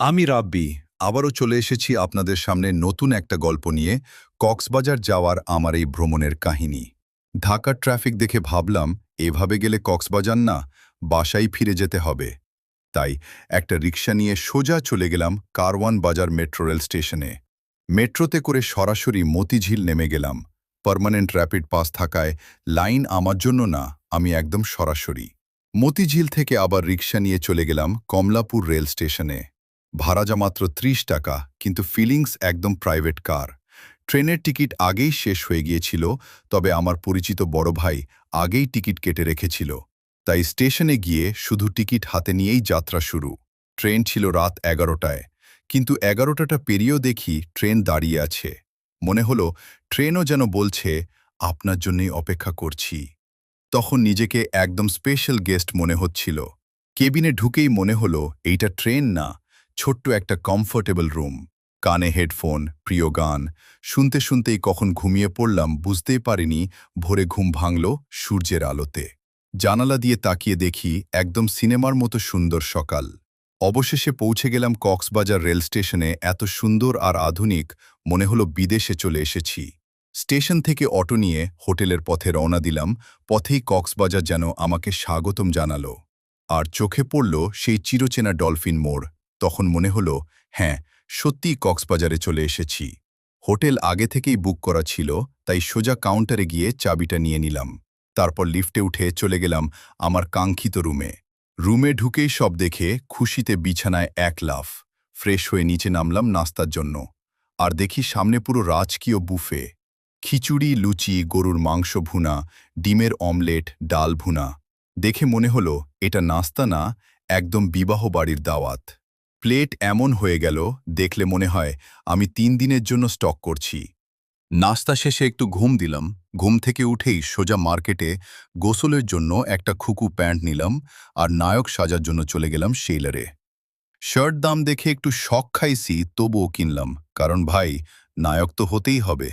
আমি রাব্বি আবারও চলে এসেছি আপনাদের সামনে নতুন একটা গল্প নিয়ে। কক্সবাজার যাওয়ার আমার এই ভ্রমণের কাহিনী। ঢাকার ট্রাফিক দেখে ভাবলাম এভাবে গেলে কক্সবাজার না, বাসায় ফিরে যেতে হবে। তাই একটা রিক্সা নিয়ে সোজা চলে গেলাম কারওয়ান বাজার মেট্রো রেল স্টেশনে। মেট্রোতে করে সরাসরি মতিঝিল নেমে গেলাম। পার্মানেন্ট র্যাপিড পাস থাকায় লাইন আমার জন্য না, আমি একদম সরাসরি মতিঝিল থেকে আবার রিক্সা নিয়ে চলে গেলাম কমলাপুর রেল স্টেশনে। ভাড়া যা মাত্র ৩০ টাকা, কিন্তু ফিলিংস একদম প্রাইভেট কার। ট্রেনের টিকিট আগেই শেষ হয়ে গিয়েছিল, তবে আমার পরিচিত বড় ভাই আগেই টিকিট কেটে রেখেছিল। তাই স্টেশনে গিয়ে শুধু টিকিট হাতে নিয়েই যাত্রা শুরু। ট্রেন ছিল রাত ১১টায়, কিন্তু ১১টা পেরিয়েও দেখি ট্রেন দাঁড়িয়ে আছে। মনে হলো ট্রেনও যেন বলছে, আপনার জন্যই অপেক্ষা করছি। তখন নিজেকে একদম স্পেশাল গেস্ট মনে হচ্ছিল। কেবিনে ঢুকেই মনে হলো এইটা ট্রেন না, ছোট্ট একটা কমফোর্টেবল রুম। কানে হেডফোন, প্রিয় গান শুনতে শুনতেই কখন ঘুমিয়ে পড়লাম বুঝতেই পারিনি। ভোরে ঘুম ভাঙল সূর্যের আলোতে। জানালা দিয়ে তাকিয়ে দেখি একদম সিনেমার মতো সুন্দর সকাল। অবশেষে পৌঁছে গেলাম কক্সবাজার রেল স্টেশনে। এত সুন্দর আর আধুনিক, মনে হলো বিদেশে চলে এসেছি। স্টেশন থেকে অটো নিয়ে হোটেলের পথে রওনা দিলাম। পথেই কক্সবাজার যেন আমাকে স্বাগতম জানালো। আর চোখে পড়ল সেই চিরচেনা ডলফিন মোড়। তখন মনে হলো, হ্যাঁ, সত্যিই কক্সবাজারে চলে এসেছি। হোটেল আগে থেকেই বুক করা ছিল, তাই সোজা কাউন্টারে গিয়ে চাবিটা নিয়ে নিলাম। তারপর লিফটে উঠে চলে গেলাম আমার কাঙ্ক্ষিত রুমে। রুমে ঢুকেই সব দেখে খুশিতে বিছানায় এক লাফ। ফ্রেশ হয়ে নিচে নামলাম নাস্তার জন্য। আর দেখি সামনে পুরো রাজকীয় বুফে। খিচুড়ি, লুচি, গরুর মাংস ভুনা, ডিমের অমলেট, ডাল ভুনা। দেখে মনে হলো এটা নাস্তা না, একদম বিবাহ বাড়ির দাওয়াত। প্লেট এমন হয়ে গেল, দেখলে মনে হয় আমি ৩ দিনের জন্য স্টক করছি। নাস্তা শেষে একটু ঘুম দিলাম। ঘুম থেকে উঠেই সোজা মার্কেটে গোসলের জন্য একটা খুকু প্যান্ট নিলাম, আর নায়ক সাজার জন্য চলে গেলাম সেইলারে। শার্ট দাম দেখে একটু শক খাইছি, তবুও কিনলাম, কারণ ভাই, নায়ক তো হতেই হবে।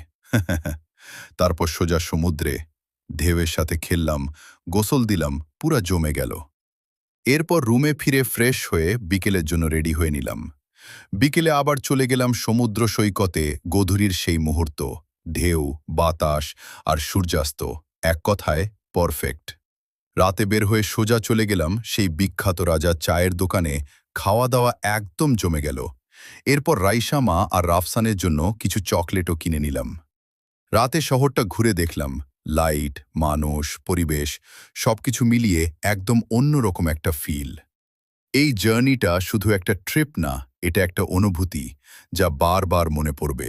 তারপর সোজা সমুদ্রে ঢেউয়ের সাথে খেললাম, গোসল দিলাম, পুরা জমে গেল। এরপর রুমে ফিরে ফ্রেশ হয়ে বিকেলের জন্য রেডি হয়ে নিলাম। বিকেলে আবার চলে গেলাম সমুদ্র সৈকতে। গোধূলির সেই মুহূর্ত, ঢেউ, বাতাস আর সূর্যাস্ত, এক কথায় পারফেক্ট। রাতে বের হয়ে সোজা চলে গেলাম সেই বিখ্যাত রাজা চায়ের দোকানে। খাওয়া দাওয়া একদম জমে গেল। এরপর রাইসা মা আর রাফসানের জন্য কিছু চকলেটও কিনে নিলাম। রাতে শহরটা ঘুরে দেখলাম। লাইট, মানুষ, পরিবেশ সবকিছু মিলিয়ে একদম অন্যরকম একটা ফিল। এই জার্নিটা শুধু একটা ট্রিপ না, এটা একটা অনুভূতি যা বারবার মনে পড়বে।